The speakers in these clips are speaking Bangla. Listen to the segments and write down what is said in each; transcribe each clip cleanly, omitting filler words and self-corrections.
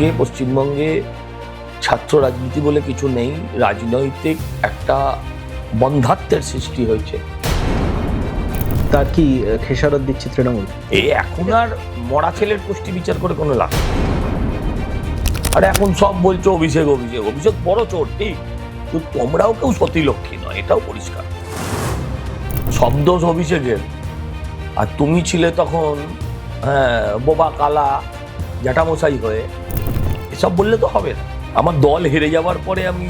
আজকে পশ্চিমবঙ্গে ছাত্র রাজনীতি বলে কিছু নেই, রাজনৈতিক একটা বন্ধাত্বের সৃষ্টি হয়েছে। তার কি খেসারত দিচ্ছে তৃণমূল? এখন আর মরা ছেলের পুষ্টি বিচার করে কোনো লাভ নেই। আর এখন সব বলছো অভিষেক অভিষেক অভিষেক বড় চোর, ঠিক, তো তোমরাও কেউ সতীলক্ষ্মী নয়, এটাও পরিষ্কার। শব্দ অভিষেকের, আর তুমি ছিলে তখন বোবা কালা জ্যাঠামশাই হয়ে। এসব বললে তো হবে না। আমার দল হেরে যাওয়ার পরে আমি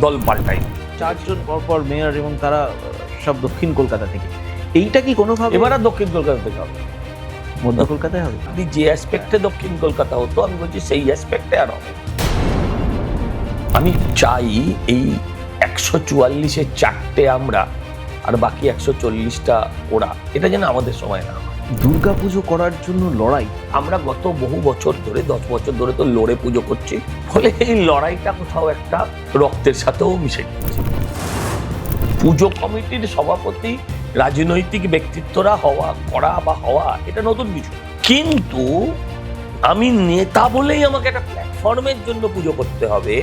দল পাল্টাই। 4 জন পরপর মেয়র এবং তারা সব দক্ষিণ কলকাতা থেকে। এইটা কি কোনোভাবে এবার আর দক্ষিণ কলকাতা থেকে হবে, মধ্য কলকাতায় হবে? আপনি যে অ্যাসপেক্টে দক্ষিণ কলকাতা হতো, আমি বলছি সেই অ্যাসপেক্টে আর হবে। আমি চাই এই 144-এ 4টে আমরা আর বাকি 140টা ওরা, এটা যেন আমাদের সময় না হয়। দুর্গাপুজো করার জন্য লড়াই। আমরা গত বহু বছর ধরে 10 বছর ধরে তো লড়ে পুজো করছি, ফলে এই লড়াইটা কোথাও একটা রক্তের সাথেও মিশে গেছে। পুজো কমিটির সভাপতি রাজনৈতিক ব্যক্তিত্বরা হওয়া এটা নতুন কিছু, কিন্তু আমি নেতা বলেই আমাকে একটা প্ল্যাটফর্মের জন্য পুজো করতে হবে,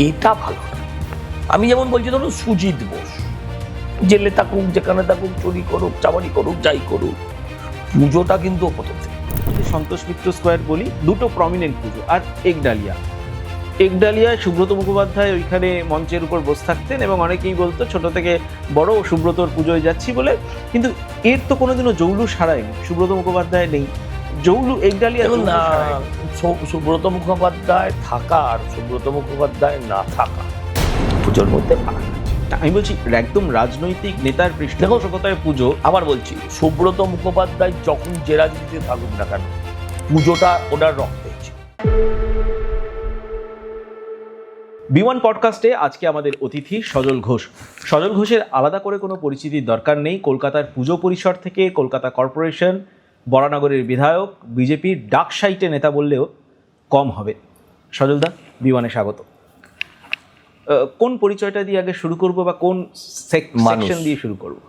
এটা ভালো না। আমি যেমন বলছি, ধরুন সুজিত বোস জেলে থাকুক, যেখানে থাকুক, চুরি করুক, চামারি করুক, যাই করুক, পুজোটা কিন্তু প্রথম থেকে। যদি সন্তোষ মিত্র স্কোয়ার বলি, দুটো প্রমিনেন্ট পুজো, আর একডালিয়া সুব্রত মুখোপাধ্যায় ওইখানে মঞ্চের উপর বসে থাকতেন এবং অনেকেই বলতো ছোট থেকে বড় সুব্রতর পুজোয় যাচ্ছি বলে, কিন্তু এর তো কোনোদিনও জৌলুস হারায়নি। সুব্রত মুখোপাধ্যায় নেই, একডালিয়া না, সুব্রত মুখোপাধ্যায় থাকা আর সুব্রত মুখোপাধ্যায় না থাকা পুজোর মধ্যে ফারাক আছে। আমি বলছি একদম রাজনৈতিক নেতার পৃষ্ঠপোষকতায় পুজো। আবার বলছি, সুব্রত মুখোপাধ্যায় যখন যে রাজনীতিতে থাকুক না কেন, পুজোটা ওনার রক্তে আছে। বিমান পডকাস্টে আজকে আমাদের অতিথি সজল ঘোষ। সজল ঘোষের আলাদা করে কোনো পরিচিতির দরকার নেই। কলকাতার পুজো পরিসর থেকে কলকাতা কর্পোরেশন, বরানগরের বিধায়ক, বিজেপির ডাক সাইটে নেতা বললেও কম হবে। সজলদা, বিমানে স্বাগত। কোন পরিচয়টা দিয়ে আগে শুরু করব, বা কোন সেকশন দিয়ে শুরু করব?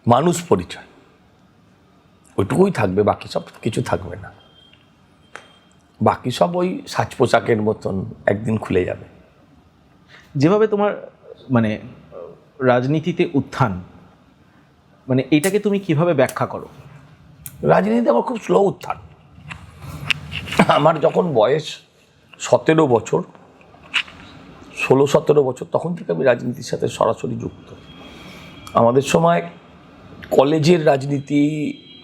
মানুষ পরিচয় ওইটুকুই থাকবে, বাকি সব কিছু থাকবে না। বাকি সব ওই সাজ পোশাকের মতন একদিন খুলে যাবে। যেভাবে তোমার মানে রাজনীতিতে উত্থান, মানে এটাকে তুমি কিভাবে ব্যাখ্যা করো? রাজনীতিতে আমার খুব স্লো উত্থান। আমার যখন বয়স 17 বছর, 16-17 বছর, তখন থেকে আমি রাজনীতির সাথে সরাসরি যুক্ত। আমাদের সময় কলেজের রাজনীতি,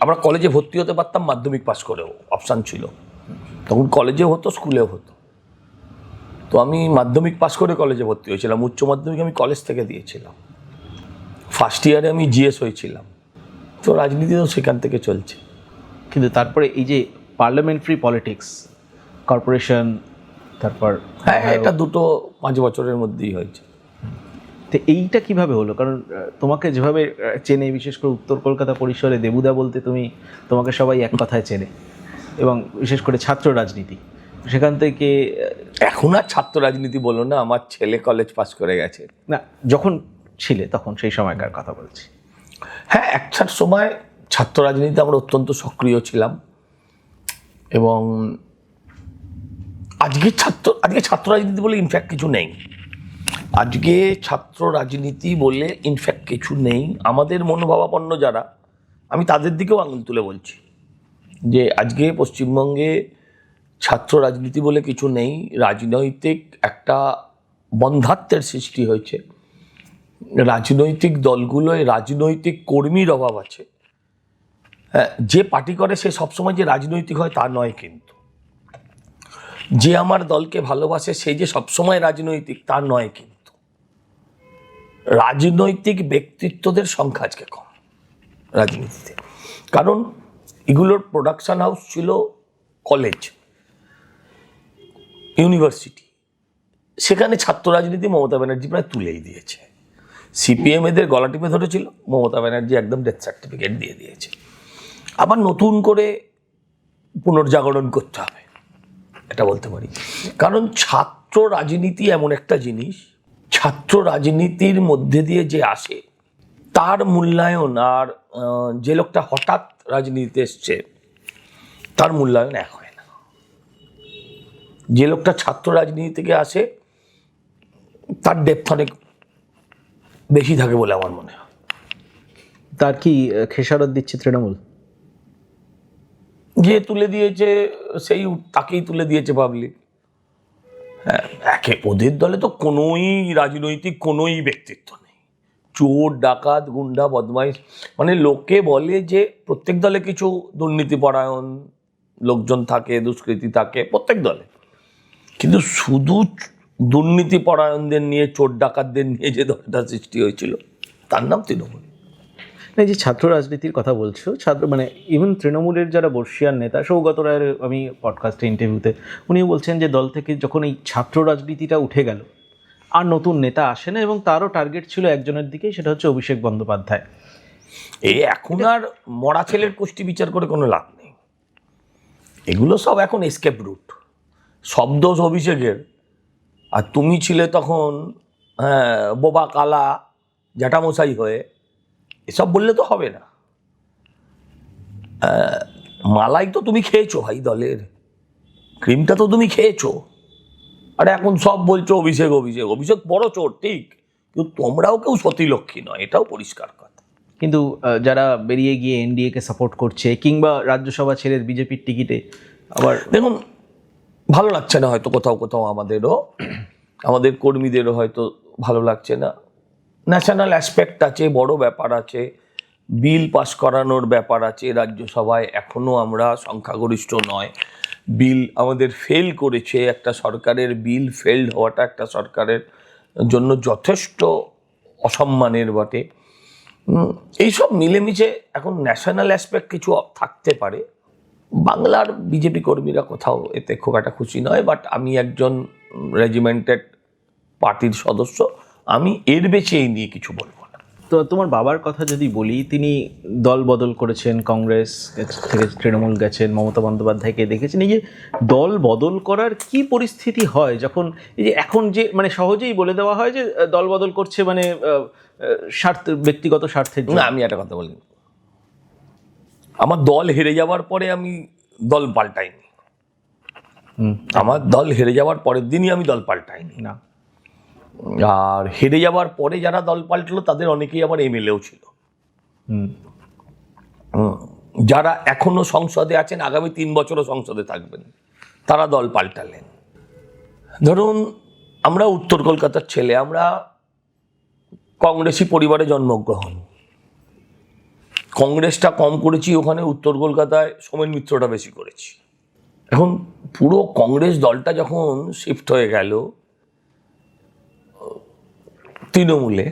আমরা কলেজে ভর্তি হতে পারতাম মাধ্যমিক পাস করেও, অপশান ছিল তখন, কলেজেও হতো স্কুলেও হতো। তো আমি মাধ্যমিক পাস করে কলেজে ভর্তি হয়েছিলাম, উচ্চ মাধ্যমিক আমি কলেজ থেকে দিয়েছিলাম, ফার্স্ট ইয়ারে আমি জিএস হয়েছিলাম। তো রাজনীতি তো সেখান থেকে চলছে। কিন্তু তারপরে এই যে পার্লামেন্টারি পলিটিক্স, কর্পোরেশন, তারপর হ্যাঁ, এটা দুটো 5 বছরের মধ্যেই হয়েছে। তো এইটা কিভাবে হলো? কারণ তোমাকে যেভাবে চেনে, বিশেষ করে উত্তর কলকাতা পরিসরে দেবুদা বলতে তোমাকে সবাই এক কথায় চেনে, এবং বিশেষ করে ছাত্র রাজনীতি, সেখান থেকে। এখন আর ছাত্র রাজনীতি বলো না, আমার ছেলে কলেজ পাস করে গেছে। না, যখন ছিলে তখন সেই সময়কার কথা বলছি। হ্যাঁ, একটা সময় ছাত্র রাজনীতিতে আমরা অত্যন্ত সক্রিয় ছিলাম, এবং আজকে ছাত্র রাজনীতি বলে ইনফ্যাক্ট কিছু নেই। আজকে ছাত্র রাজনীতি বলে ইনফ্যাক্ট কিছু নেই। আমাদের মনোভাবাপন্ন যারা, আমি তাদের দিকেও আঙুল তুলে বলছি যে আজকে পশ্চিমবঙ্গে ছাত্র রাজনীতি বলে কিছু নেই, রাজনৈতিক একটা বন্ধাত্বের সৃষ্টি হয়েছে। রাজনৈতিক দলগুলোয় রাজনৈতিক কর্মীর অভাব আছে। হ্যাঁ, যে পার্টি করে সে সবসময় যে রাজনৈতিক হয় তা নয়, কিন্তু যে আমার দলকে ভালোবাসে সে যে সবসময় রাজনৈতিক তা নয়, কিন্তু রাজনৈতিক ব্যক্তিত্বদের সংখ্যা আজকে কম রাজনীতিতে। কারণ এগুলোর প্রোডাকশন হাউস ছিল কলেজ, ইউনিভার্সিটি, সেখানে ছাত্র রাজনীতি মমতা ব্যানার্জি প্রায় তুলেই দিয়েছে। সিপিএম এদের গলা টিপে ধরেছিল, মমতা ব্যানার্জি একদম ডেথ সার্টিফিকেট দিয়ে দিয়েছে। আবার নতুন করে পুনর্জাগরণ করতে হবে, এটা বলতে পারি। কারণ ছাত্র রাজনীতি এমন একটা জিনিস, ছাত্র রাজনীতির মধ্যে দিয়ে যে আসে তার মূল্যায়ন আর যে লোকটা হঠাৎ রাজনীতিতে এসছে তার মূল্যায়ন এক হয় না। যে লোকটা ছাত্র রাজনীতি থেকে আসে তার ডেপথ অনেক বেশি থাকে বলে আমার মনে হয়। তার কি খেসারত দিচ্ছে তৃণমূল? যে তুলে দিয়েছে সেই তাকেই তুলে দিয়েছে পাবলিক। হ্যাঁ, ওদের দলে তো কোনোই রাজনৈতিক কোনোই ব্যক্তিত্ব নেই। চোর, ডাকাত, গুন্ডা, বদমাইশ, মানে লোকে বলে যে প্রত্যেক দলে কিছু দুর্নীতিপরায়ণ লোকজন থাকে, দুষ্কৃতী থাকে প্রত্যেক দলে, কিন্তু শুধু দুর্নীতিপরায়ণদের নিয়ে, চোর ডাকাতদের নিয়ে যে দলটা সৃষ্টি হয়েছিল তার নাম তৃণমূল। এই যে ছাত্র রাজনীতির কথা বলছো, ছাত্র মানে ইভেন তৃণমূলের যারা বর্ষিয়ান নেতা, সৌগত রায়ের আমি পডকাস্টে ইন্টারভিউতে উনিও বলছেন যে দল থেকে যখন এই ছাত্র রাজনীতিটা উঠে গেল আর নতুন নেতা আসে না, এবং তারও টার্গেট ছিল একজনের দিকেই, সেটা হচ্ছে অভিষেক বন্দ্যোপাধ্যায়। এখন আর মরা ছেলের কোষ্ঠী বিচার করে কোনো লাভ নেই। এগুলো সব এখন এসকেপ রুট, সব দোষ অভিষেকের। আর তুমি ছিলে তখন বোবা কালা জ্যাঠামশাই হয়ে, এসব বললে তো হবে না। মালাই তো তুমি খেয়েছো ভাই, দলের ক্রিমটা তো তুমি খেয়েছো। আর এখন সব বলছো অভিষেক অভিষেক অভিষেক বড় চোর, ঠিক, কিন্তু তোমরাও কেউ সতীলক্ষ্মী নয়, এটাও পরিষ্কার কথা। কিন্তু যারা বেরিয়ে গিয়ে এনডিএকে সাপোর্ট করছে কিংবা রাজ্যসভা ছেড়ে বিজেপির টিকিটে, আবার দেখুন, ভালো লাগছে না হয়তো কোথাও কোথাও, আমাদের কর্মীদেরও হয়তো ভালো লাগছে না। ন্যাশনাল অ্যাসপেক্ট আছে, বড় ব্যাপার আছে, বিল পাস করানোর ব্যাপার আছে রাজ্যসভায়, এখনও আমরা সংখ্যাগরিষ্ঠ নয়, বিল আমাদের ফেল করেছে। একটা সরকারের বিল ফেলড হওয়াটা একটা সরকারের জন্য যথেষ্ট অসম্মানের বটে। এইসব মিলেমিশে এখন ন্যাশনাল অ্যাসপেক্ট কিছু থাকতে পারে। বাংলার বিজেপি কর্মীরা কোথাও এতে খুব একটা খুশি নয়, বাট আমি একজন রেজিমেন্টেড পার্টির সদস্য, আমি এর বেশি এই নিয়ে কিছু বলবো না। তো তোমার বাবার কথা যদি বলি, তিনি দল বদল করেছেন, কংগ্রেস থেকে তৃণমূল গেছেন, মমতা বন্দ্যোপাধ্যায়কে দেখেছেন। এই যে দল বদল করার কি পরিস্থিতি হয় যখন এই যে এখন যে মানে সহজেই বলে দেওয়া হয় যে দল বদল করছে মানে স্বার্থ, ব্যক্তিগত স্বার্থের জন্য। না, আমি একটা কথা বলি, আমার দল হেরে যাওয়ার পরে আমি দল পাল্টাইনি। আমার দল হেরে যাওয়ার পরের দিনই আমি দল পাল্টাইনি না। আর হেরে যাওয়ার পরে যারা দল পাল্টালো তাদের অনেকেই আবার এমএলএও ছিল, যারা এখনো সংসদে আছেন, আগামী 3 বছরও সংসদে থাকবেন, তারা দল পাল্টালেন। ধরুন, আমরা উত্তর কলকাতার ছেলে, আমরা কংগ্রেসি পরিবারে জন্মগ্রহণ, কংগ্রেসটা কম করেছি ওখানে, উত্তর কলকাতায় সোমেন মিত্রটা বেশি করেছি। এখন পুরো কংগ্রেস দলটা যখন শিফট হয়ে গেল তৃণমূলে,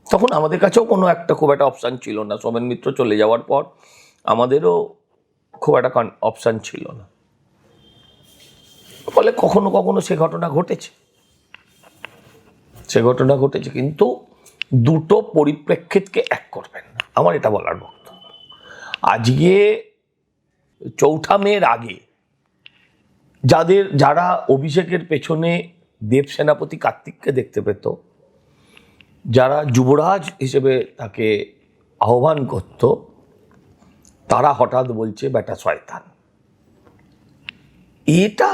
তখন আমাদের কাছেও কোনো একটা খুব একটা অপশান ছিল না। সোমেন মিত্র চলে যাওয়ার পর আমাদেরও খুব একটা অপশান ছিল না, ফলে কখনো কখনো সে ঘটনা ঘটেছে, কিন্তু দুটো পরিপ্রেক্ষিতকে এক করবেন না, আমার এটা বলার বক্তব্য। আজকে 4 মের আগে যারা অভিষেকের পেছনে দেব সেনাপতি কার্তিককে দেখতে পেত, যারা যুবরাজ হিসেবে তাকে আহ্বান করত, তারা হঠাৎ বলছে বেটা শয়তান। এটা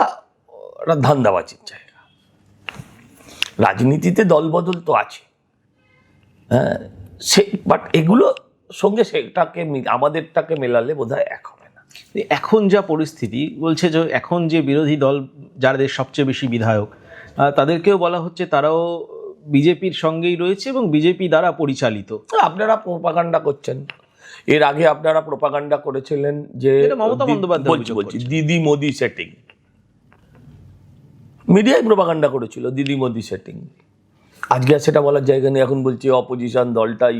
ধান্দাবাজির জায়গা। রাজনীতিতে দলবদল তো আছে, হ্যাঁ, বাট এগুলো সঙ্গে আমাদেরটাকে মেলালে বোধহয় এক হবে না। এখন যা পরিস্থিতি বলছে যে এখন যে বিরোধী দল যাদের সবচেয়ে বেশি বিধায়ক, তাদেরকেও বলা হচ্ছে তারাও বিজেপির সঙ্গেই রয়েছে এবং বিজেপি দ্বারা পরিচালিত। আপনারা প্রোপাগান্ডা করছেন, এর আগে আপনারা প্রোপাগান্ডা করেছিলেন যে মমতা বন্দ্যোপাধ্যায় বলছি দিদি মোদি সেটিং, মিডিয়ায় প্রোপাগান্ডা করেছিল দিদি মোদি সেটিং। আজকে আর সেটা বলার জায়গা নেই, এখন বলছে অপোজিশন দলটাই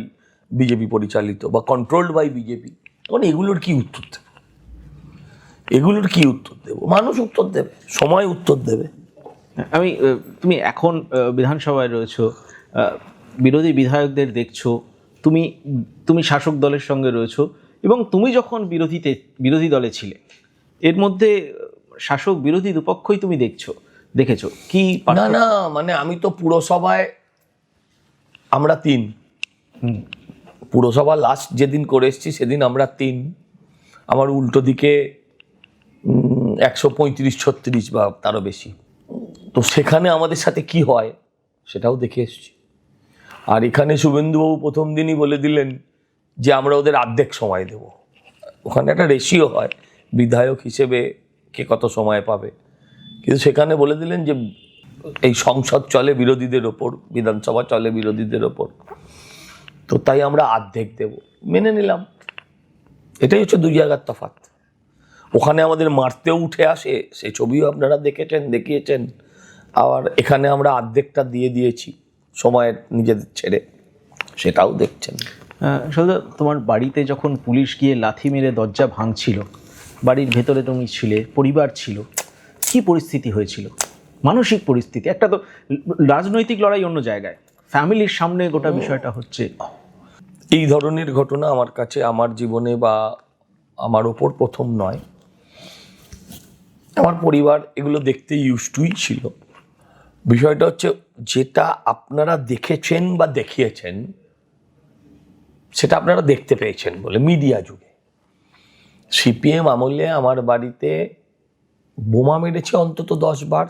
বিজেপি পরিচালিত বা কন্ট্রোলড বাই বিজেপি। তখন এগুলোর কি উত্তর দেব? মানুষ উত্তর দেবে, সময় উত্তর দেবে। তুমি এখন বিধানসভায় রয়েছো, বিরোধী বিধায়কদের দেখছো, তুমি শাসক দলের সঙ্গে রয়েছো, এবং তুমি যখন বিরোধী দলে ছিলে, এর মধ্যে শাসক বিরোধী দুপক্ষই তুমি দেখেছো কি? না, মানে আমি তো পুরসভায়, আমরা 3, পুরসভা লাস্ট যেদিন করে এসেছি সেদিন আমরা 3, আমার উল্টো দিকে 135-36 বা তারও বেশি। তো সেখানে আমাদের সাথে কি হয় সেটাও দেখে এসছি। আর এখানে শুভেন্দুবাবু প্রথম দিনই বলে দিলেন যে আমরা ওদের অর্ধেক সময় দেব। ওখানে একটা রেশিও হয় বিধায়ক হিসেবে কে কত সময় পাবে, কিন্তু সেখানে বলে দিলেন যে এই সংসদ চলে বিরোধীদের ওপর, বিধানসভা চলে বিরোধীদের ওপর, তো তাই আমরা অর্ধেক দেব। মেনে নিলাম। এটাই হচ্ছে দুই জায়গার তফাৎ। ওখানে আমাদের মারতেও উঠে আসে, সে ছবিও আপনারা দেখিয়েছেন। আবার এখানে আমরা অর্ধেকটা দিয়ে দিয়েছি সময়ের নিজেদের ছেড়ে, সেটাও দেখছেন। সদা, তোমার বাড়িতে যখন পুলিশ গিয়ে লাথি মেরে দরজা ভাঙছিল, বাড়ির ভেতরে তুমি ছিলে, পরিবার ছিল, কি পরিস্থিতি হয়েছিল, মানসিক পরিস্থিতি? একটা তো রাজনৈতিক লড়াই অন্য জায়গায়, ফ্যামিলির সামনে গোটা বিষয়টা হচ্ছে। এই ধরনের ঘটনা আমার কাছে আমার জীবনে বা আমার ওপর প্রথম নয়। আমার পরিবার এগুলো দেখতে ইউজডুই ছিল। বিষয়টা হচ্ছে যেটা আপনারা দেখেছেন বা দেখিয়েছেন সেটা আপনারা দেখতে পেয়েছেন বলে মিডিয়া যুগে। সিপিএম আমলে আমার বাড়িতে বোমা মেরেছে অন্তত 10 বার।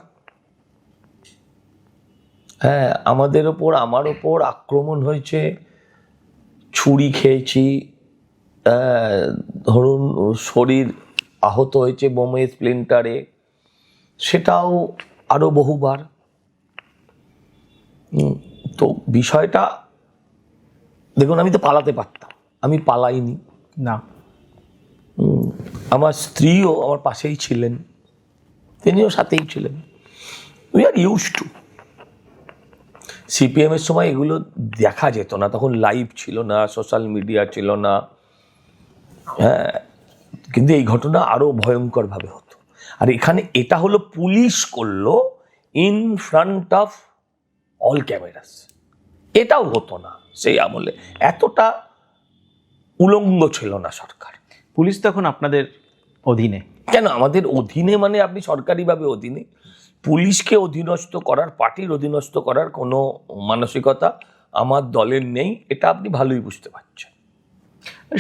হ্যাঁ, আমার ওপর আক্রমণ হয়েছে, ছুরি খেয়েছি, ধরুন শরীর আহত হয়েছে বোমে স্প্লিন্টারে, সেটাও আরো বহুবার। তো বিষয়টা দেখুন, আমি তো পালাতে পারতাম, আমি পালাইনি না। আমার স্ত্রীও আমার পাশেই ছিলেন, তিনিও সাথেই ছিলেন। We are use to. সিপিএমের সময় এগুলো দেখা যেত না, তখন লাইভ ছিল না, সোশ্যাল মিডিয়া ছিল না। হ্যাঁ, কিন্তু এই ঘটনা আরো ভয়ঙ্করভাবে হতো। আর এখানে এটা হলো পুলিশ করলো in front of all cameras. এটাও হতো না সেই আমলে, এতটা উলঙ্গ ছিল না সরকার। পুলিশ তখন আপনাদের অধীনে? কেন আমাদের অধীনে মানে আপনি সরকারিভাবে অধীনে। পুলিশকে অধীনস্থ করার, পার্টির অধীনস্থ করার কোনো মানসিকতা আমার দলের নেই, এটা আপনি ভালোই বুঝতে পারছেন।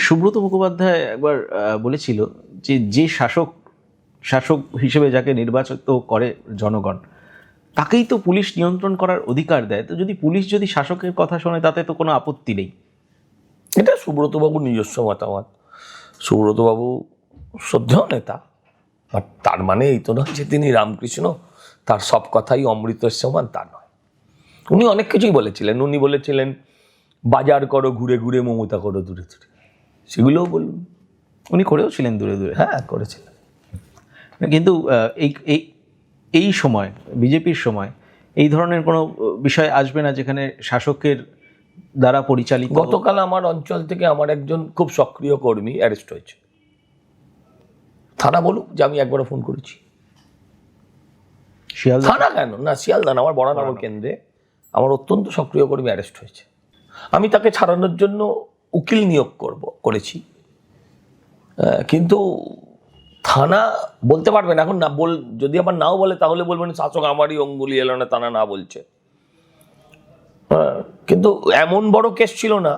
সুব্রত মুখোপাধ্যায় একবার বলেছিল যে যে শাসক হিসেবে যাকে নির্বাচিত করে জনগণ, তাকেই তো পুলিশ নিয়ন্ত্রণ করার অধিকার দেয়। তো যদি পুলিশ যদি শাসকের কথা শোনে তাতে তো কোনো আপত্তি নেই। এটা সুব্রতবাবুর নিজস্ব মতামত। সুব্রতবাবু শ্রদ্ধেয় নেতা, বাট তার মানে এই তো নয় যে তিনি রামকৃষ্ণ, তার সব কথাই অমৃতের সমান, তা নয়। উনি অনেক কিছুই বলেছিলেন। উনি বলেছিলেন বাজার করো ঘুরে ঘুরে, মমতা করো দূরে দূরে, সেগুলোও বলুন। উনি করেও ছিলেন দূরে দূরে। হ্যাঁ, করেছিলেন। কিন্তু এই সময়, বিজেপির সময়, এই ধরনের কোনো বিষয় আসবে না যেখানে শাসকের দ্বারা পরিচালিত? গতকাল আমার অঞ্চল থেকে আমার একজন খুব সক্রিয় কর্মী অ্যারেস্ট হয়েছে। থানা বলুক যে আমি একবারও ফোন করেছি। শিয়ালদা? থানা কেন না, শিয়ালদা না, আমার বরানগর কেন্দ্রে আমার অত্যন্ত সক্রিয় কর্মী অ্যারেস্ট হয়েছে। আমি তাকে ছাড়ানোর জন্য উকিল নিয়োগ করেছি, কিন্তু থানা বলতে পারবেন এখন না। যদি আবার নাও বলে তাহলে বলবেন শাসক আমারই অঙ্গুলি এলো না, থানা না বলছে। কিন্তু এমন বড় কেস ছিল না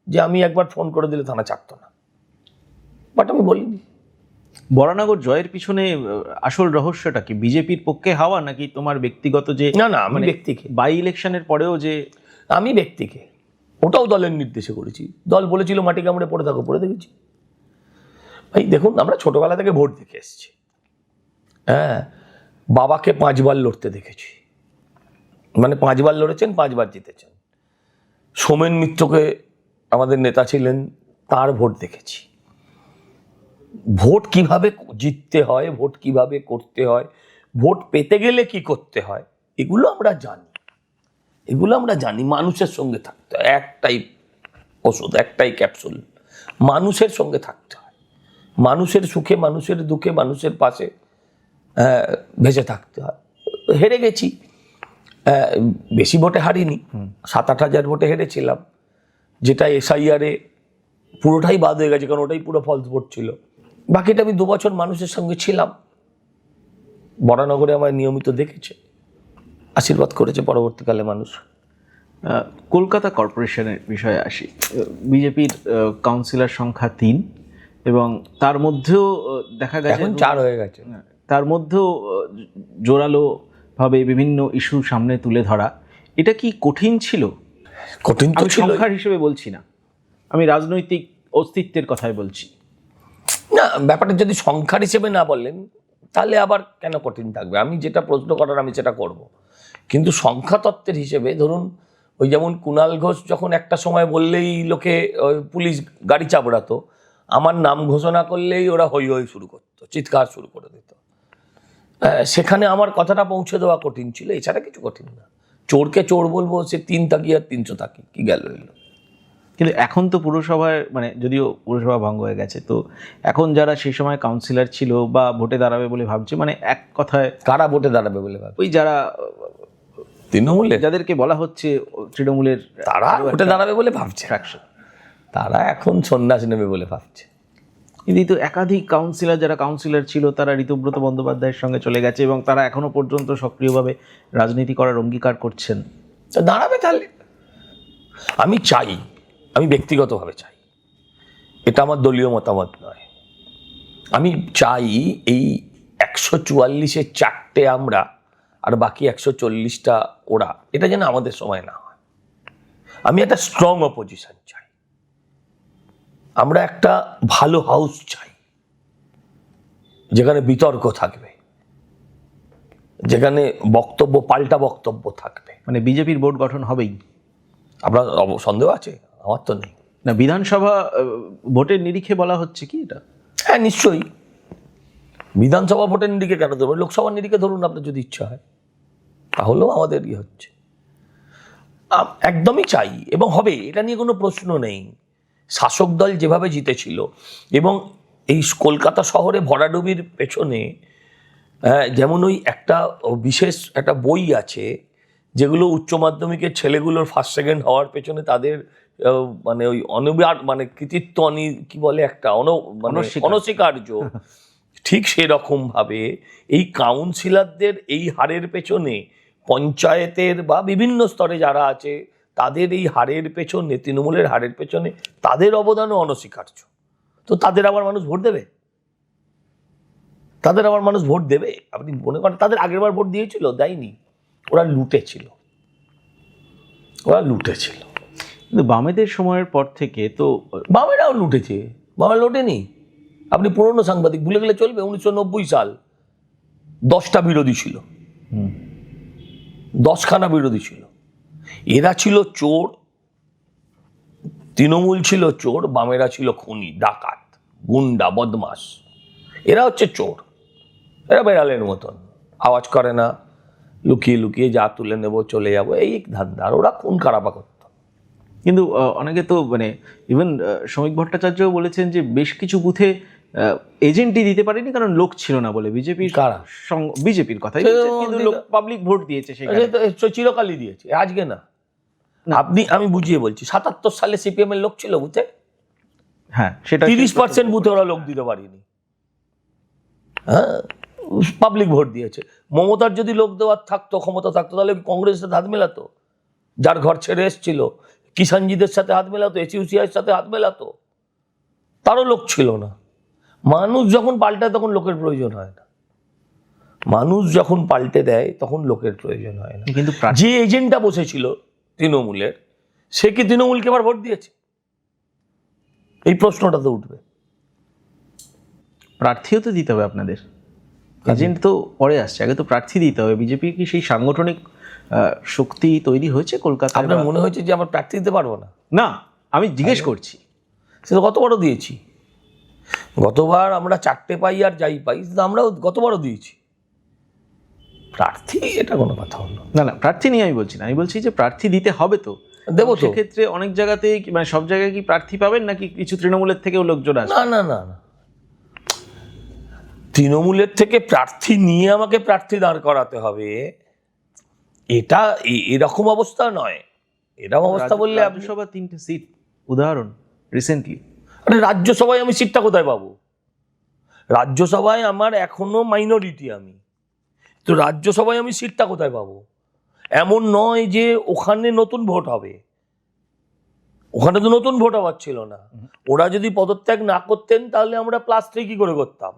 যে আমি একবার ফোন করে দিলে থানা ছাড়তো না, বাট আমি বলিনি। বরানগর জয়ের পিছনে আসল রহস্যটা কি? বিজেপির পক্ষে হাওয়া নাকি তোমার ব্যক্তিগত? যে না, আমি ব্যক্তিকে, বাই ইলেকশনের পরেও যে আমি ব্যক্তিকে, ওটাও দলের নির্দেশে করেছি। দল বলেছিল মাটি কামড়ে পড়ে থাকো, পড়ে দেখেছি। ভাই দেখুন, আমরা ছোটবেলা থেকে ভোট দেখে এসেছি। হ্যাঁ, বাবাকে 5 বার লড়তে দেখেছি, মানে 5 বার লড়েছেন, 5 বার জিতেছেন। সোমেন মিত্রকে আমাদের নেতা ছিলেন, তার ভোট দেখেছি। ভোট কিভাবে জিততে হয়, ভোট কিভাবে করতে হয়, ভোট পেতে গেলে কি করতে হয়, এগুলো আমরা জানি। মানুষের সঙ্গে থাকতে হয়, একটাই ওষুধ, একটাই ক্যাপসুল, মানুষের সঙ্গে থাকতে হয়। মানুষের সুখে, মানুষের দুঃখে, মানুষের পাশে ভেসে থাকতে হয়। হেরে গেছি, বেশি ভোটে হারিনি, 7-8 হাজার ভোটে হেরেছিলাম, যেটা এসআইআরে পুরোটাই বাদ হয়ে গেছে, কারণ ওটাই পুরো ফলস ভোট ছিল। বাকিটা আমি 2 বছর মানুষের সঙ্গে ছিলাম, বরানগরে আমায় নিয়মিত দেখেছে, আশীর্বাদ করেছে পরবর্তীকালে মানুষ। কলকাতা কর্পোরেশনের বিষয়ে আসি। বিজেপির কাউন্সিলর সংখ্যা 3 এবং তার মধ্যেও দেখা গেছে এখন 4 হয়ে গেছে। তার মধ্যেও জোরালোভাবে বিভিন্ন ইস্যু সামনে তুলে ধরা, এটা কি কঠিন ছিল? কঠিন তো আমি ছিল সংখ্যার হিসেবে বলছি না, আমি রাজনৈতিক অস্তিত্বের কথাই বলছি। না, ব্যাপারটা যদি সংখ্যার হিসেবে না বলেন তাহলে আবার কেন কঠিন থাকবে? আমি যেটা প্রশ্ন করার আমি সেটা করব, কিন্তু সংখ্যা তত্ত্বের হিসেবে ধরুন ওই যেমন কুণাল ঘোষ যখন একটা সময় বললেই লোকে পুলিশ গাড়ি চাপড়াতো, আমার নাম ঘোষণা করলেই ওরা হই হই শুরু করতো, চিৎকার শুরু করে দিত। সেখানে আমার কথাটা পৌঁছে দেওয়া কঠিন ছিল, এছাড়া কিছু কঠিন না। চোরকে চোর বলবো, সে 3 থাকি আর 300 থাকি, কি গেল এলো। কিন্তু এখন তো পুরসভায়, মানে যদিও পুরসভা ভঙ্গ হয়ে গেছে, তো এখন যারা সেই সময় কাউন্সিলর ছিল বা ভোটে দাঁড়াবে বলে ভাবছে, মানে এক কথায় কারা ভোটে দাঁড়াবে বলে ভাবে? ওই যারা তৃণমূলের, যাদেরকে বলা হচ্ছে তৃণমূলের, তারা ভোটে দাঁড়াবে বলে ভাবছে। ফ্র্যাকশন, তারা এখন সন্ন্যাস নেবে বলে ভাবছে। কিন্তু এই তো একাধিক কাউন্সিলর, যারা কাউন্সিলর ছিল তারা ঋতব্রত বন্দ্যোপাধ্যায়ের সঙ্গে চলে গেছে এবং তারা এখনো পর্যন্ত সক্রিয়ভাবে রাজনীতি করার অঙ্গীকার করছেন। তো দাঁড়াবে তাহলে। আমি চাই, আমি ব্যক্তিগতভাবে চাই, এটা আমার দলীয় মতামত নয়, আমি চাই এই 144-এ 4টে আমরা আর বাকি 140টা ওরা, এটা যেন আমাদের সময় না হয়। আমি একটা স্ট্রং অপোজিশন চাই, আমরা একটা ভালো হাউস চাই যেখানে বিতর্ক থাকবে, যেখানে বক্তব্য, পাল্টা বক্তব্য থাকবে। মানে বিজেপির বোর্ড গঠন হবেই? আপনার সন্দেহ আছে? আমার তো নেই। না, বিধানসভা ভোটের নিরিখে বলা হচ্ছে কি এটা? হ্যাঁ নিশ্চয়ই, বিধানসভা ভোটের নিরিখে কেন ধরবেন, লোকসভার নিরিখে ধরুন আপনার যদি ইচ্ছা হয়, তাহলেও আমাদের হচ্ছে। একদমই চাই এবং হবে, এটা নিয়ে কোনো প্রশ্ন নেই। শাসক দল যেভাবে জিতেছিল, এবং এই কলকাতা শহরে ভরাডুবির পেছনে যেমন ওই একটা বিশেষ একটা বই আছে, যেগুলো উচ্চ মাধ্যমিকের ছেলেগুলোর ফার্স্ট সেকেন্ড হওয়ার পেছনে তাদের মানে ওই মানে কৃতিত্ব কি বলে একটা অনস্বীকার্য, ঠিক সেরকম ভাবে এই কাউন্সিলরদের এই হারের পেছনে, পঞ্চায়েতের বা বিভিন্ন স্তরে যারা আছে তাদের এই হারের পেছনে, তৃণমূলের হারের পেছনে তাদের অবদানও অনস্বীকার্য। তো তাদের আবার মানুষ ভোট দেবে? তাদের আবার মানুষ ভোট দেবে? আপনি মনে করেন তাদের আগের বার ভোট দিয়েছিল? দেয়নি, ওরা লুটেছিল, ওরা লুটেছিল। কিন্তু বামেদের সময়ের পর থেকে তো বামেরাও লুটেছে, বামে লোটেনি। আপনি পুরনো সাংবাদিক ভুলে গেলে চলবে? 1990 সাল 10টা বিরোধী ছিল, 10খানা বিরোধী ছিল। এরা ছিল চোর, তৃণমূল ছিল চোর, বামেরা ছিল খুনি, ডাকাত, গুন্ডা, বদমাস। এরা হচ্ছে চোর, এরা বেড়ালের মতন, আওয়াজ করে না, লুকিয়ে লুকিয়ে যা তুলে নেব চলে যাবো, এই ধান্দা। আর ওরা খুন খারাপা করত। কিন্তু অনেকে তো মানে ইভেন শ্রমিক ভট্টাচার্যও বলেছেন যে বেশ কিছু বুথে এজেন্টই দিতে পারেনি কারণ লোক ছিল না বলে। বিজেপির কারা? বিজেপির কথাই বলছেন, কিন্তু লোক পাবলিক ভোট দিয়েছে সেখানে। চিরকালই দিয়েছে, আজকে না। আমি বুঝিয়ে বলছি, 77 সালে সিপিএম এর লোক ছিল বুথে, হ্যাঁ সেটা 30% বুথে ওরা লোক দিতে পারেনি। হ্যাঁ, পাবলিক ভোট দিয়েছে। মমতার যদি লোক দেওয়ার থাকতো, ক্ষমতা থাকতো, তাহলে কংগ্রেসের সাথে হাত মেলাতো, যার ঘর ছেড়ে এসছিল, কিষাণজিদের সাথে হাত মেলাতো, এসইউসিআইয়ের সাথে হাত মেলাতো, তারও লোক ছিল না। মানুষ যখন পাল্টায় তখন লোকের প্রয়োজন হয় না, মানুষ যখন পাল্টে দেয় তখন লোকের প্রয়োজন হয় না। কিন্তু যে এজেন্টটা বসেছিল তৃণমূলের, সে কি তৃণমূলকে আবার ভোট দিয়েছে? এই প্রশ্নটা তো উঠবে। প্রার্থীও তো দিতে হবে আপনাদের, এজেন্ট তো পরে আসছে, আগে তো প্রার্থী দিতে হবে। বিজেপি কি সেই সাংগঠনিক শক্তি তৈরি হয়েছে কলকাতায়? আপনার মনে হয়েছে যে আমরা প্রার্থী দিতে পারবো না? না, আমি জিজ্ঞেস করছি। সেটা গতবারও দিয়েছি, গতবার আমরা 4টে পাই আর যাই পাই, আমরাও গতবারও দিয়েছি প্রার্থী, এটা কোনো কথা হলো না। না, প্রার্থী নিয়ে আমি বলছি না, আমি বলছি যে প্রার্থী দিতে হবে তো, দেবো তো। সেক্ষেত্রে অনেক জায়গাতে মানে সব জায়গায় কি প্রার্থী পাবেন নাকি কিছু তৃণমূলের থেকেও লোকজন আসবে? না না না না, তৃণমূলের থেকে প্রার্থী নিয়ে আমাকে প্রার্থী দাঁড় করাতে হবে, এটা এরকম অবস্থা নয়। এরকম অবস্থা বললে রাজ্যসভা 3টে সিট উদাহরণ রিসেন্টলি। আরে রাজ্যসভায় আমি সিটটা কোথায় পাবো? রাজ্যসভায় আমার এখনো মাইনরিটি, আমি তো রাজ্যসভায় আমি সিটটা কোথায় পাবো? এমন নয় যে ওখানে নতুন ভোট হবে, ওখানে তো নতুন ভোট হওয়ার ছিল না। ওরা যদি পদত্যাগ না করতেন তাহলে আমরা +3 কি করে করতাম?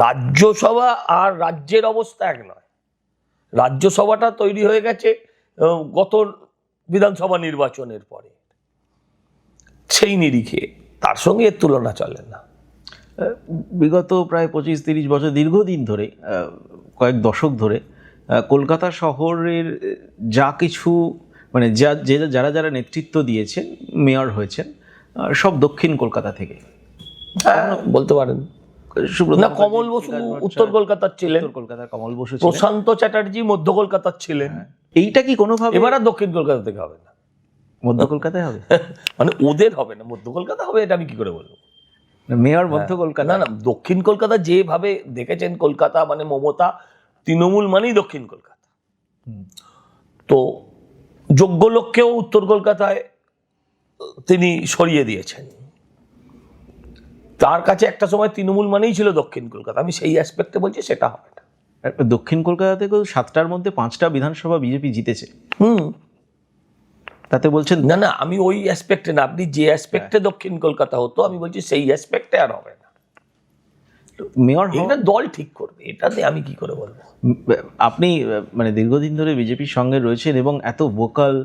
রাজ্যসভা আর রাজ্যের অবস্থা এক নয়। রাজ্যসভাটা তৈরি হয়ে গেছে গত বিধানসভা নির্বাচনের পরে, সেই নিরিখে তার সঙ্গে এর তুলনা চলে না। বিগত প্রায় 25-30 বছর দীর্ঘদিন ধরে, কয়েক দশক ধরে কলকাতা শহরের যা কিছু মানে যারা যারা নেতৃত্ব দিয়েছেন, মেয়র হয়েছেন, সব দক্ষিণ কলকাতা থেকে। হ্যাঁ, বলতে পারেন। সুব্রত না, কমল বসু উত্তর কলকাতার ছিলেন, উত্তর কলকাতার কমল বসু ছিলেন। প্রশান্ত চ্যাটার্জি মধ্য কলকাতার ছিলেন। এইটা কি কোনোভাবে এবার আর দক্ষিণ কলকাতা থেকে হবে না, মধ্য কলকাতায় হবে? মানে ওদের হবে না, মধ্য কলকাতা হবে, এটা আমি কি করে বলবো? মেয়র মধ্য কলকাতা? না না, দক্ষিণ কলকাতা যেভাবে দেখেছেন, কলকাতা মানে মমতা, তৃণমূল মানেই দক্ষিণ কলকাতা। তো যোগ্য লোককেও উত্তর কলকাতায় তিনি সরিয়ে দিয়েছেন। তার কাছে একটা সময় তৃণমূল মানেই ছিল দক্ষিণ কলকাতা। আমি সেই অ্যাসপেক্টে বলছি, সেটা হবে না। দক্ষিণ কলকাতা থেকেও 7টার মধ্যে 5টা বিধানসভা বিজেপি জিতেছে। তাতে বলছেন না না, আমি ওই অ্যাসপেক্টে না, আপনি যে অ্যাসপেক্টে দক্ষিণ কলকাতা হতো, আমি বলছি সেই অ্যাসপেক্টে আর হবে না। মেয়র এটা দল ঠিক করবে, এটাতে আমি কি করে বলবো? আপনি মানে দীর্ঘদিন ধরে বিজেপির সঙ্গে রয়েছেন এবং এত ভোকাল,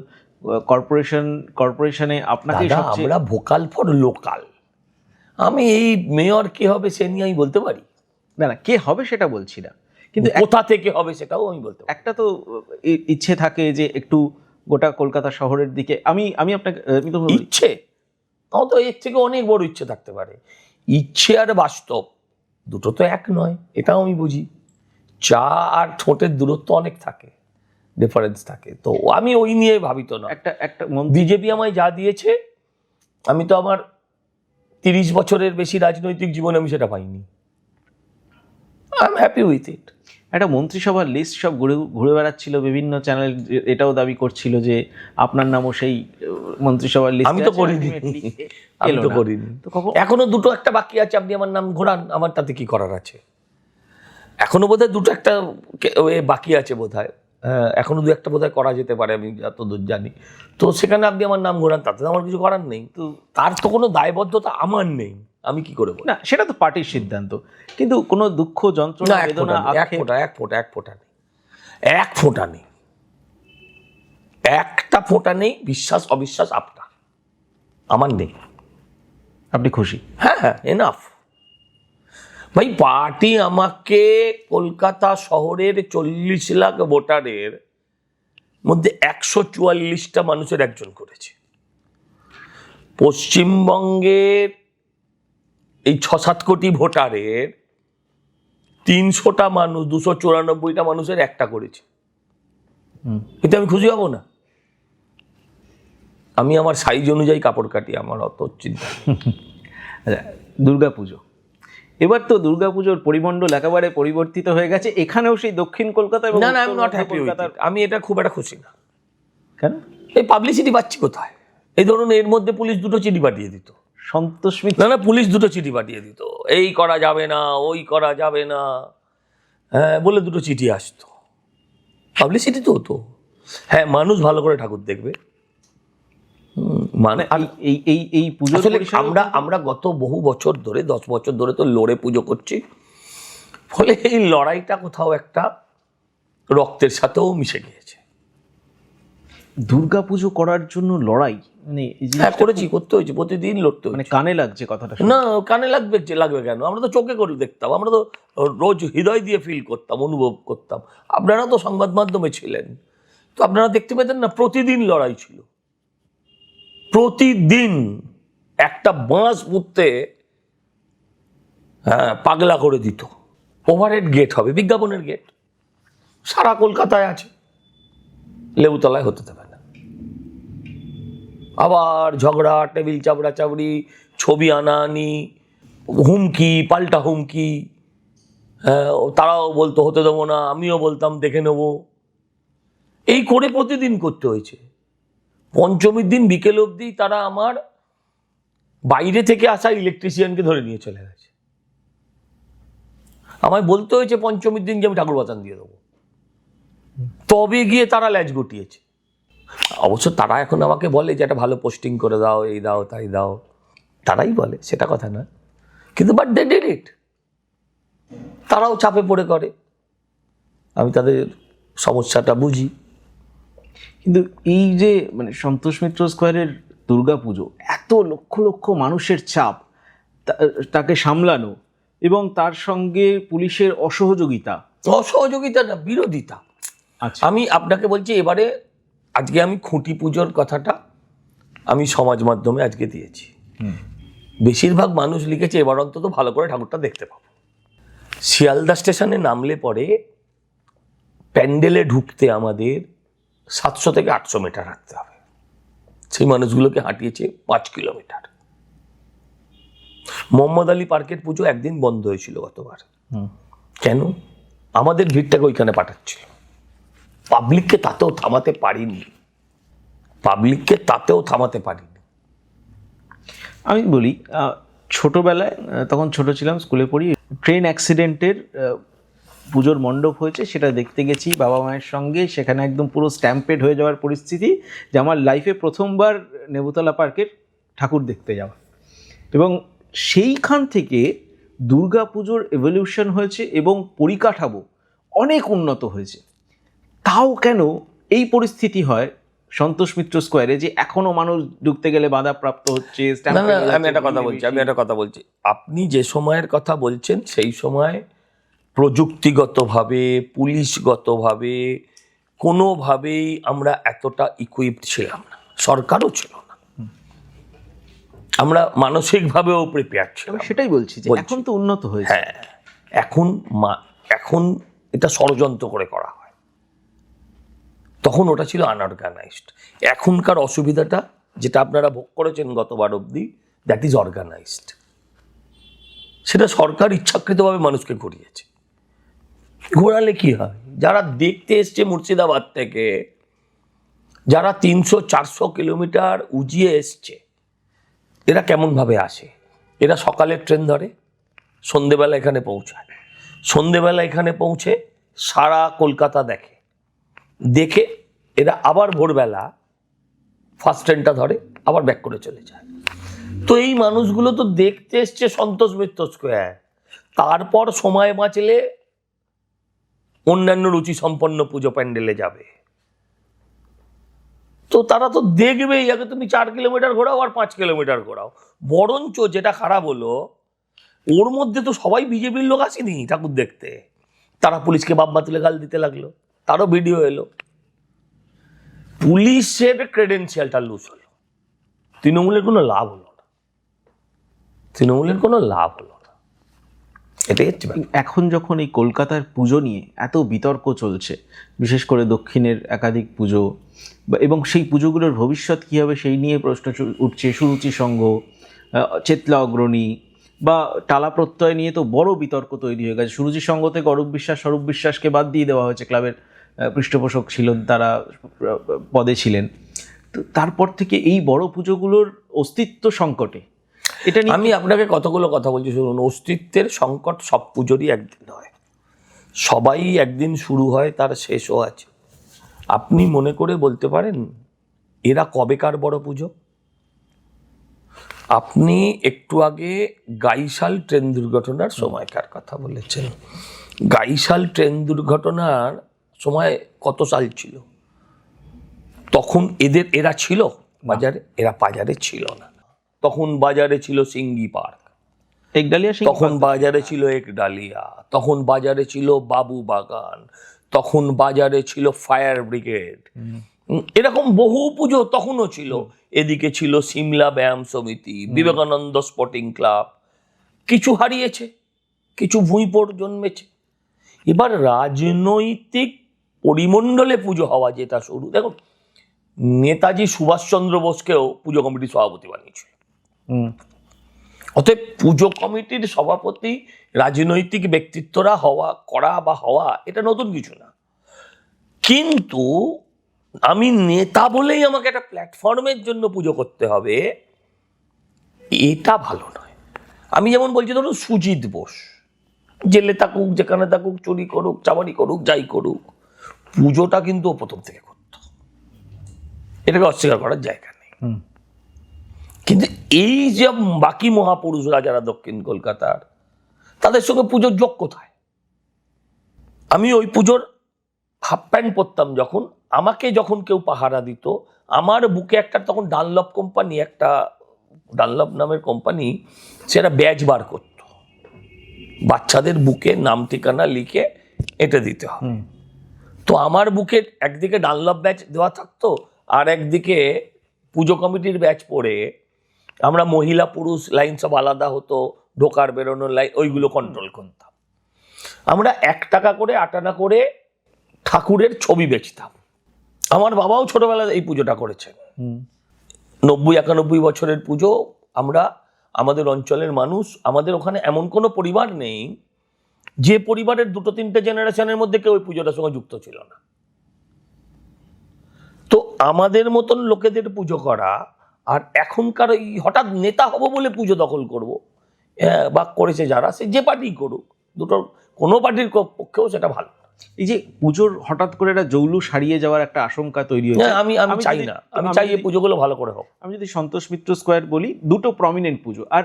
কর্পোরেশনে আপনাকে আমরা ভোকাল ফর লোকাল। আমি এই মেয়র কে হবে সে নিয়ে আমি বলতে পারি না, না কে হবে সেটা বলছি না, কিন্তু কোথা থেকে হবে সেটাও আমি বলতে পারি। একটা তো ইচ্ছে থাকে যে একটু গোটা কলকাতা শহরের দিকে। আমি আপনাকে ইচ্ছে, তাও তো এর থেকে অনেক বড় ইচ্ছে থাকতে পারে। ইচ্ছে আর বাস্তব দুটো তো এক নয়, এটাও আমি বুঝি। চা আর ঠোঁটের দূরত্ব অনেক থাকে, ডিফারেন্স থাকে। তো আমি ওই নিয়ে ভাবিত না। একটা বিজেপি আমায় যা দিয়েছে, আমি তো আমার 30 বছরের বেশি রাজনৈতিক জীবনে আমি সেটা পাইনি। I am happy with it. একটা মন্ত্রিসভার লিস্ট সব ঘুরে বেড়াচ্ছিল, বিভিন্ন চ্যানেল এটাও দাবি করছিল যে আপনার নামও সেই মন্ত্রিসভার লিস্ট। আমি তো করিনি, আমি তো করিনি। এখনো দুটো একটা বাকি আছে, আপনি আমার নাম ঘোরান, আমার তাতে কি করার আছে? এখনো বোধহয় দুটো একটা বাকি আছে বোধহয়। হ্যাঁ, এখনো দু একটা বোধহয় করা যেতে পারে, আমি যতদূর জানি। তো সেখানে আপনি আমার নাম ঘোরান, তাতে আমার কিছু করার নেই। তো তার তো কোনো দায়বদ্ধতা আমার নেই, আমি কি করে বলবো? না, সেটা তো পার্টির সিদ্ধান্ত, কিন্তু কোনো দুঃখ, যন্ত্রণা, বেদনা, এক ফোঁটা নেই, একটা ফোঁটা নেই। বিশ্বাস অবিশ্বাস আপনার, আমার নেই। আপনি খুশি? হ্যাঁ হ্যাঁ, এনাফ। ভাই, পার্টি আমাকে কলকাতা শহরের 40 লাখ ভোটারের মধ্যে 144টা মানুষের একজন করেছে। পশ্চিমবঙ্গের এই 6-7 কোটি ভোটারের 300টা মানুষ, 294টা মানুষের একটা করেছে। কিন্তু আমি খুশি হব না? আমি আমার সাইজ অনুযায়ী কাপড় কাটি, আমার অত চিন্তা। আচ্ছা, দুর্গাপুজো, এবার তো দুর্গাপুজোর পরিমণ্ডল একেবারে পরিবর্তিত হয়ে গেছে। এখানেও সেই দক্ষিণ কলকাতা এবং না না, আমি নট হ্যাপি উইথ ইট। আমি এটা খুব একটা খুশি না। কেন? এই পাবলিসিটি পাচ্ছি কোথায়? এই ধরুন, এর মধ্যে পুলিশ 2টো চিঠি পাঠিয়ে দিত। সন্তোষ মিত্র? না না, পুলিশ 2টো চিঠি পাঠিয়ে দিত, এই করা যাবে না, ওই করা যাবে না, হ্যাঁ বলে 2টো চিঠি আসতো। পাবলিসিটি তো হতো। হ্যাঁ, মানুষ ভালো করে ঠাকুর দেখবে। মানে এই পুজো আমরা গত বহু বছর ধরে, 10 বছর ধরে তো লড়ে পুজো করছি। ফলে এই লড়াইটা কোথাও একটা রক্তের সাথেও মিশে গিয়েছে। দুর্গাপুজো করার জন্য লড়াই, মানে করতে হয়েছে, প্রতিদিন লড়তে হয়েছে। মানে কানে লাগছে কথাটা? না, কানে লাগবে কেন? আমরা তো চোখে করে দেখতাম, আমরা তো রোজ হৃদয় দিয়ে ফিল করতাম, অনুভব করতাম। আপনারা তো সংবাদ মাধ্যমে ছিলেন, তো আপনারা দেখতে পেতেন না, প্রতিদিন লড়াই ছিল। প্রতিদিন একটা বাঁশ পুঁততে পাগলা করে দিত। ওভারহেড গেট হবে, বিজ্ঞাপনের গেট, সারা কলকাতায় আছে, লেবুতলায় হতে দেবে না। আবার ঝগড়া, টেবিল চাপড়া চাপড়ি, ছবি আনাআনি, হুমকি, পাল্টা হুমকি। তারাও বলতো হতে দেবো না, আমিও বলতাম দেখে নেব। এই করে প্রতিদিন করতে হয়েছে। পঞ্চমীর দিন বিকেল অবধি তারা আমার বাইরে থেকে আসা ইলেকট্রিশিয়ানকে ধরে নিয়ে চলে গেছে। আমায় বলতে হয়েছে পঞ্চমীর দিন যে আমি ঠাকুর বাতান দিয়ে দেবো, তবে গিয়ে তারা ল্যাজ গুটিয়েছে। অবশ্য তারা এখন আমাকে বলে যে একটা ভালো পোস্টিং করে দাও, এই দাও তাই দাও, তারাই বলে, সেটা কথা না। কিন্তু বাট দে ডিড ইট। তারাও চাপে পড়ে করে, আমি তাদের সমস্যাটা বুঝি। কিন্তু এই যে মানে সন্তোষ মিত্র স্কোয়ারের দুর্গাপুজো, এত লক্ষ লক্ষ মানুষের চাপ, তাকে সামলানো এবং তার সঙ্গে পুলিশের অসহযোগিতা। অসহযোগিতা না, বিরোধিতা। আচ্ছা, আমি আপনাকে বলছি, এবারে আজকে আমি খুঁটি পুজোর কথাটা আমি সমাজ মাধ্যমে আজকে দিয়েছি। বেশিরভাগ মানুষ লিখেছে এবার অন্তত ভালো করে ঠাকুরটা দেখতে পাবো। শিয়ালদা স্টেশনে নামলে পরে প্যান্ডেলে ঢুকতে আমাদের 700 থেকে 800 মিটার হাঁটতে হবে। সেই মানুষগুলোকে হাঁটিয়েছে 5 কিলোমিটার। মোহাম্মদ আলী পার্কের পুজো একদিন বন্ধ হয়েছিল গতবার। কেন? আমাদের ভিড়টাকে ওইখানে পাঠাচ্ছিল। পাবলিককে তাতেও থামাতে পারিনি, আমি বলি ছোটবেলায়, তখন ছোট ছিলাম, স্কুলে পড়ি, ট্রেন অ্যাক্সিডেন্টের পুজোর মণ্ডপ হয়েছে, সেটা দেখতে গেছি বাবা মায়ের সঙ্গে। সেখানে একদম পুরো স্ট্যাম্পেড হয়ে যাওয়ার পরিস্থিতি, যে আমার লাইফে প্রথমবার নেবুতলা পার্কের ঠাকুর দেখতে যাওয়া। এবং সেইখান থেকে দুর্গা পুজোর এভলিউশন হয়েছে এবং পরিকাঠামো অনেক উন্নত হয়েছে। তাও কেন এই পরিস্থিতি হয় সন্তোষ মিত্র স্কোয়ারে, যে এখনো মানুষ ঢুকতে গেলে বাধাপ্রাপ্ত হচ্ছে? আমি একটা কথা বলছি, আপনি যে সময়ের কথা বলছেন সেই সময় প্রযুক্তিগতভাবে, পুলিশগতভাবে কোনোভাবেই আমরা এতটা ইকুইপড ছিলাম না, সরকারও ছিল না, আমরা মানসিকভাবেও প্রিপেয়ার ছিলাম। সেটাই বলছি যে এখন তো উন্নত হয়েছে। হ্যাঁ, এখন এটা ষড়যন্ত্র করে করা হয়, তখন ওটা ছিল আনঅর্গানাইজড। এখনকার অসুবিধাটা যেটা আপনারা ভোগ করেছেন গতবার অবধি, দ্যাট ইজ অর্গানাইজড। সেটা সরকার ইচ্ছাকৃতভাবে মানুষকে ঘুরিয়েছে। ঘোরালে কি হয়? যারা দেখতে এসছে মুর্শিদাবাদ থেকে, যারা 300-400 কিলোমিটার উজিয়ে এসছে, এরা কেমনভাবে আসে? এরা সকালের ট্রেন ধরে, সন্ধেবেলা এখানে পৌঁছায়, সন্ধেবেলা এখানে পৌঁছে সারা কলকাতা দেখে এরা আবার ভোরবেলা ফার্স্ট ট্রেনটা ধরে, আবার ব্যাক করে চলে যায়। তো এই মানুষগুলো তো দেখতে এসছে সন্তোষ মিত্র স্কোয়ার, তারপর সময় বাঁচলে অন্যান্য রুচি সম্পন্ন পুজো প্যান্ডেলে যাবে। তো তারা তো দেখবেই, আগে তুমি 4 কিলোমিটার ঘোরাও আর 5 কিলোমিটার ঘোরাও। বরঞ্চ যেটা খারাপ হলো, ওর মধ্যে তো সবাই বিজেপির লোক আসেনি ঠাকুর দেখতে, তারা পুলিশকে বাব্বা তুলে গাল দিতে লাগলো, তারও ভিডিও এলো। পুলিশের ক্রেডেন্সিয়ালটা লুজ হলো, তৃণমূলের কোনো লাভ হলো না, এটাই হচ্ছে। এখন যখন এই কলকাতার পুজো নিয়ে এত বিতর্ক চলছে, বিশেষ করে দক্ষিণের একাধিক পুজো, এবং সেই পুজোগুলোর ভবিষ্যৎ কী হবে সেই নিয়ে প্রশ্ন উঠছে। সুরুচি সংঘ, চেতলা অগ্রণী বা টালা প্রত্যয় নিয়ে তো বড় বিতর্ক তৈরি হয়ে গেছে। সুরুচি সংঘ থেকে স্বরূপ বিশ্বাসকে বাদ দিয়ে দেওয়া হয়েছে, ক্লাবের পৃষ্ঠপোষক ছিলেন, তারা পদে ছিলেন। তো তারপর থেকে এই বড় পুজোগুলোর অস্তিত্ব সংকটে। এটা নিয়ে আমি আপনাকে কতগুলো কথা বলছি, শুনুন। অস্তিত্বের সংকট সব পুজোরই একদিন হয়, সবাই একদিন শুরু হয়, তার শেষও আছে। আপনি মনে করে বলতে পারেন এরা কবেকার বড় পুজো? আপনি একটু আগে গাইশাল ট্রেন দুর্ঘটনার সময়কার কথা বলেছেন। গাইশাল ট্রেন দুর্ঘটনার সময় কত সাল ছিল? তখন এরা ছিল বাজারে? এরা বাজারে ছিল না। তখন বাজারে ছিল সিঙ্গি পার্ক, তখন বাজারে ছিল একডালিয়া, তখন বাজারে ছিল বাবু বাগান, তখন বাজারে ছিল ফায়ার ব্রিগেড। এরকম বহু পুজো তখনও ছিল। এদিকে ছিল সিমলা ব্যায়াম সমিতি, বিবেকানন্দ স্পোর্টিং ক্লাব। কিছু হারিয়েছে, কিছু ভুঁইপোড় জন্মেছে। এবার রাজনৈতিক পরিমণ্ডলে পুজো হওয়া যেটা শুরু, দেখুন নেতাজি সুভাষচন্দ্র বোসকেও পুজো কমিটির সভাপতি বানিয়েছিল। অতএব পুজো কমিটির সভাপতি রাজনৈতিক ব্যক্তিত্বরা হওয়া এটা নতুন কিছু না। কিন্তু আমি নেতা বলেই আমাকে একটা প্ল্যাটফর্মের জন্য পুজো করতে হবে, এটা ভালো নয়। আমি যেমন বলছি, ধরুন সুজিত বোস জেলে থাকুক, যেখানে থাকুক, চুরি করুক, চামারি করুক, যাই করুক, পুজোটা কিন্তু প্রথম থেকে করত, এটাকে অস্বীকার করার জায়গা নেই। কিন্তু এই যে বাকি মহাপুরুষরা যারা দক্ষিণ কলকাতার, তাদের সঙ্গে পুজোর যোগ কোথায়? আমি ওই পুজোর হাফ প্যান্ট পরতাম যখন, আমাকে যখন কেউ পাহারা দিত, আমার বুকে একটা তখন ডানলপ কোম্পানি, একটা ডানলপ নামের কোম্পানি, সেটা ব্যাজ বার করতো, বাচ্চাদের বুকে নাম ঠিকানা লিখে এটা দিতে হবে। তো আমার বুকে একদিকে ডানলপ ব্যাচ দেওয়া থাকতো, আর একদিকে পুজো কমিটির ব্যাচ পড়ে আমরা মহিলা পুরুষ লাইন সব আলাদা হতো, ঢোকার বেরোনোর লাইন ওইগুলো কন্ট্রোল করতাম। আমরা 1 টাকা করে 8 আনা করে ঠাকুরের ছবি বেচতাম। আমার বাবাও ছোটবেলায় এই পুজোটা করেছেন। 90-91 বছরের পুজো। আমরা, আমাদের অঞ্চলের মানুষ, আমাদের ওখানে এমন কোনো পরিবার নেই যে পরিবারের 2-3টে জেনারেশনের মধ্যে কেউ ওই পুজোটার সঙ্গে যুক্ত ছিল না। তো আমাদের মতন লোকেদের পুজো করা, আর এখনকার এই হঠাৎ নেতা হব বলে পুজো দখল করব, বা করেছে যারা, সে যে পার্টি করুক, দুটোর কোনো পার্টির পক্ষেও সেটা ভালো। এই যে পুজোর হঠাৎ করে একটা জৌলুস হারিয়ে যাওয়ার একটা আশঙ্কা তৈরি হয়েছে, আমি চাই না, আমি চাই এই পুজোগুলো ভালো করে হোক। আমি যদি সন্তোষ মিত্র স্কোয়ার বলি, দুটো প্রমিনেন্ট পুজো, আর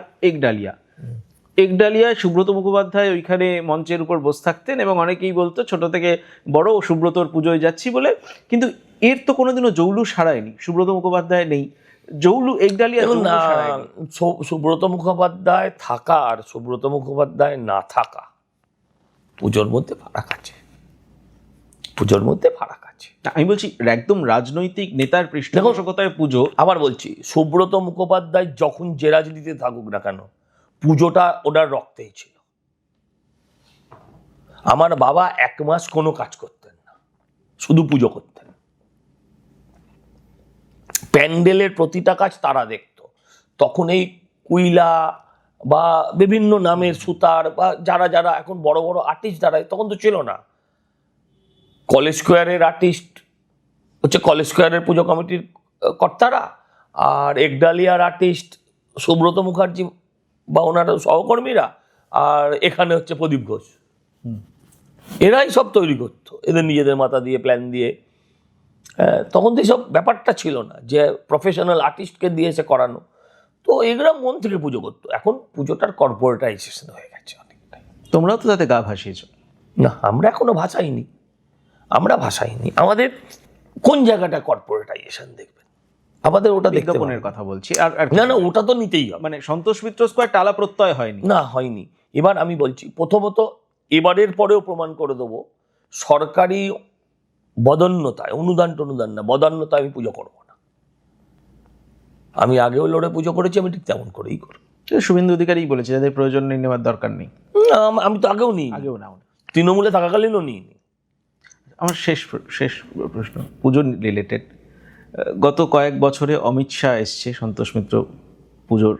একডালিয়া সুব্রত মুখোপাধ্যায় ওইখানে মঞ্চের উপর বসে থাকতেন এবং অনেকেই বলতো ছোট থেকে বড় সুব্রতর পুজোয় যাচ্ছি বলে, কিন্তু এর তো কোনোদিনও জৌলুস হারায়নি। সুব্রত মুখোপাধ্যায় নেই, একডালিয়া সুব্রত মুখোপাধ্যায় থাকা আর সুব্রত মুখোপাধ্যায় না থাকা পুজোর মধ্যে ফারাক আছে, পুজোর মধ্যে ফারাক আছে। আমি বলছি একদম রাজনৈতিক নেতার পৃষ্ঠপোষকতায় পুজো। আবার বলছি, সুব্রত মুখোপাধ্যায় যখন যে রাজনীতিতে থাকুক না কেন, পুজোটা ওনার রক্তেই ছিল। আমার বাবা 1 মাস কোনো কাজ করতেন না, শুধু পুজো করতেন। প্যান্ডেলের প্রতিটা কাজ তারা দেখতো। তখন এই কুইলা বা বিভিন্ন নামের সুতার বা যারা যারা এখন বড় বড় আর্টিস্ট দাঁড়ায়, তখন তো ছিল না। কলেজ স্কোয়ারের আর্টিস্ট হচ্ছে কলেজ স্কোয়ারের পুজো কমিটির কর্তারা, আর একডালিয়ার আর্টিস্ট সুব্রত মুখার্জি বা ওনার সহকর্মীরা, আর এখানে হচ্ছে প্রদীপ ঘোষ। এরাই সব তৈরি করতো, এদের নিজেদের মাথা দিয়ে প্ল্যান দিয়ে। তখন তো এইসব ব্যাপারটা ছিল না যে প্রফেশনাল আর্টিস্টকে দিয়ে এসে করানো। তো এগুলো মন থেকে পুজো করতো। এখন পুজোটার কর্পোরেটাইজেশন হয়ে গেছে অনেকটাই। তোমরাও তো তাতে গা ভাসিয়েছ। না, আমরা এখনো ভাসাইনি, আমাদের কোন জায়গাটা কর্পোরেটাইজেশন দেখবেন, আমাদের ওটা বিজ্ঞাপনের কথা বলছি। আর না, ওটা তো নিতেই হবে। মানে সন্তোষ মিত্র স্কোয়ার টালা প্রত্যয় হয়নি, না হয়নি। এবার আমি বলছি, প্রথমত এবারের পরেও প্রমাণ করে দেবো, সরকারি বদান্যতায়, অনুদান না, বদান্যতায় আমি পুজো করবো না। আমি আগেও লড়ে পুজো করেছি, আমি ঠিক তেমন করেই করবো। শুভেন্দু অধিকারী বলেছে যাদের প্রয়োজন নেই, নেওয়ার দরকার নেই। আমি তো আগেও না, তৃণমূলে থাকাকালীনও নিইনি। আমার শেষ প্রশ্ন পুজো রিলেটেড। গত কয়েক বছরে অমিত শাহ এসছে সন্তোষ মিত্র পুজোর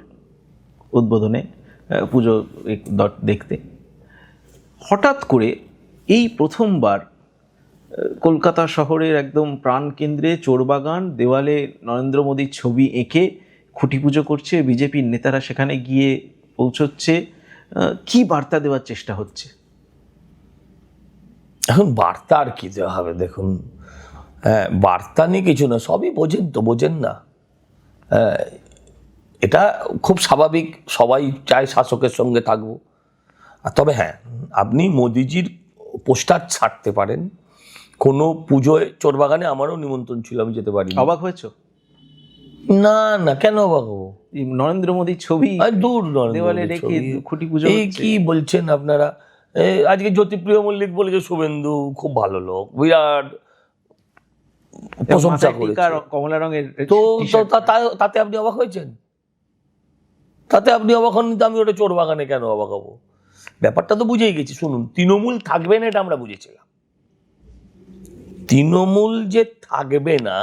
উদ্বোধনে, পুজো দেখতে। হঠাৎ করে এই প্রথমবার কলকাতা শহরের একদম প্রাণকেন্দ্রে চোরবাগান, দেওয়ালে নরেন্দ্র মোদীর ছবি এঁকে খুঁটি পুজো করছে, বিজেপির নেতারা সেখানে গিয়ে পৌঁছচ্ছে। কি বার্তা দেওয়ার চেষ্টা হচ্ছে? এখন বার্তা আর কি দেওয়া হবে? দেখুন, বার্তা নিয়ে কিছু না, সবই বোঝেন না। এটা খুব স্বাভাবিক, সবাই চায় শাসকের সঙ্গে থাকবো। তবে হ্যাঁ, আপনি মোদিজির পোস্টার ছাড়তে পারেন কোনো পুজোয়। চোরবাগানে আমারও নিমন্ত্রণ ছিল, আমি যেতে পারি। অবাক হয়েছ? না, কেন অবাক হবো? নরেন্দ্র মোদীর ছবি দূর দেওয়ালে রেখে খুঁটি পুজো। এই কি বলছেন আপনারা? আজকে জ্যোতিপ্রিয় মল্লিক বলেছে শুভেন্দু খুব ভালো লোক, বিরাট প্রশংসা করেছে, কমলা রঙের। তো তাতে আপনি অবাক হয়েছেন? তাতে আপনি অবাক হন? আমি ওটা চোরবাগানে কেন অবাক হবো? ব্যাপারটা তো বুঝেই গেছি। শুনুন, তৃণমূল থাকবে না এটা আমরা বুঝেছিলাম। তৃণমূল যে থাকবে না,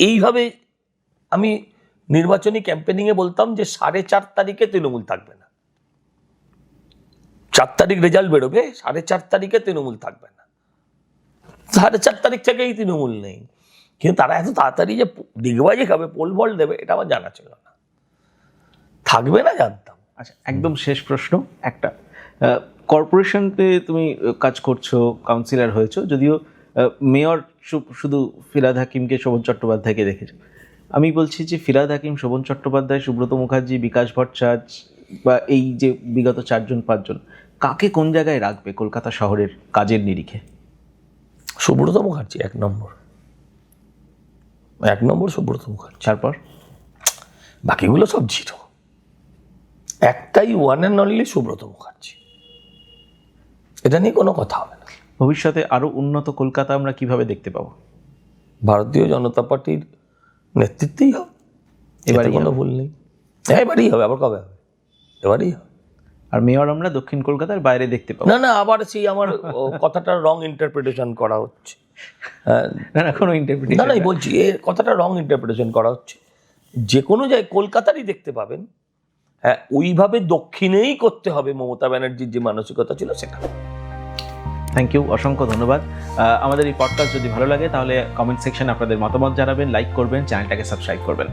এইভাবে আমি নির্বাচনী ক্যাম্পেনিংয়ে বলতাম যে 4.5 তারিখে তৃণমূল থাকবে না। 4 তারিখ রেজাল্ট বেরোবে, 4.5 তারিখে তৃণমূল থাকবে না। 4.5 তারিখ থেকেই তৃণমূল নেই। কিন্তু তারা এত তাড়াতাড়ি যে দিগবাজি খাবে, পোল বল দেবে, এটা আমার জানা ছিল না। থাকবে না জানতাম। আচ্ছা, একদম শেষ প্রশ্ন একটা। কর্পোরেশনতে তুমি কাজ করছো, কাউন্সিলর হয়েছো, যদিও মেয়র শুধু ফিরহাদ হাকিমকে, শোভন চট্টোপাধ্যায়কে দেখেছো। আমি বলছি যে ফিরহাদ হাকিম, শোভন চট্টোপাধ্যায়, সুব্রত মুখার্জি, বিকাশ ভট্টাচার্য, বা এই যে বিগত 4-5 জন কাকে কোন জায়গায় রাখবে কলকাতা শহরের কাজের নিরিখে? সুব্রত মুখার্জি 1 নম্বর, 1 নম্বর সুব্রত মুখার্জি। তারপর বাকিগুলো সব জিরো। একটাই one and only Subrata Mukherjee, এটা নিয়ে কোনো কথা হবে না। ভবিষ্যতে আরো উন্নত কলকাতা আমরা কিভাবে দেখতে পাবো? ভারতীয় জনতা পার্টির নেতৃত্বেই হবে, এবারে এবারেই কোনো ভুল নেই। হ্যাঁ, এবারেই হবে, আবার কবে হবে? এবারেই হবে। আর মেয়র আমরা দক্ষিণ কলকাতার বাইরে দেখতে পাবো? না না, আবার সেই আমার কথাটা রং ইন্টারপ্রিটেশন করা হচ্ছে। হ্যাঁ, না কোনো না ইন্টারপ্রিটেশন না, বলছি এর কথাটা রং ইন্টারপ্রিটেশন করা হচ্ছে। যে কোনো জায়গায় কলকাতারই দেখতে পাবেন। হ্যাঁ, ওইভাবে দক্ষিণেই করতে হবে মমতা ব্যানার্জির যে মানসিকতা ছিল সেটা। থ্যাংক ইউ, অসংখ্য ধন্যবাদ। আমাদের এই পডকাস্ট যদি ভালো লাগে তাহলে কমেন্ট সেকশনে আপনাদের মতামত জানাবেন, লাইক করবেন, চ্যানেলটাকে সাবস্ক্রাইব করবেন।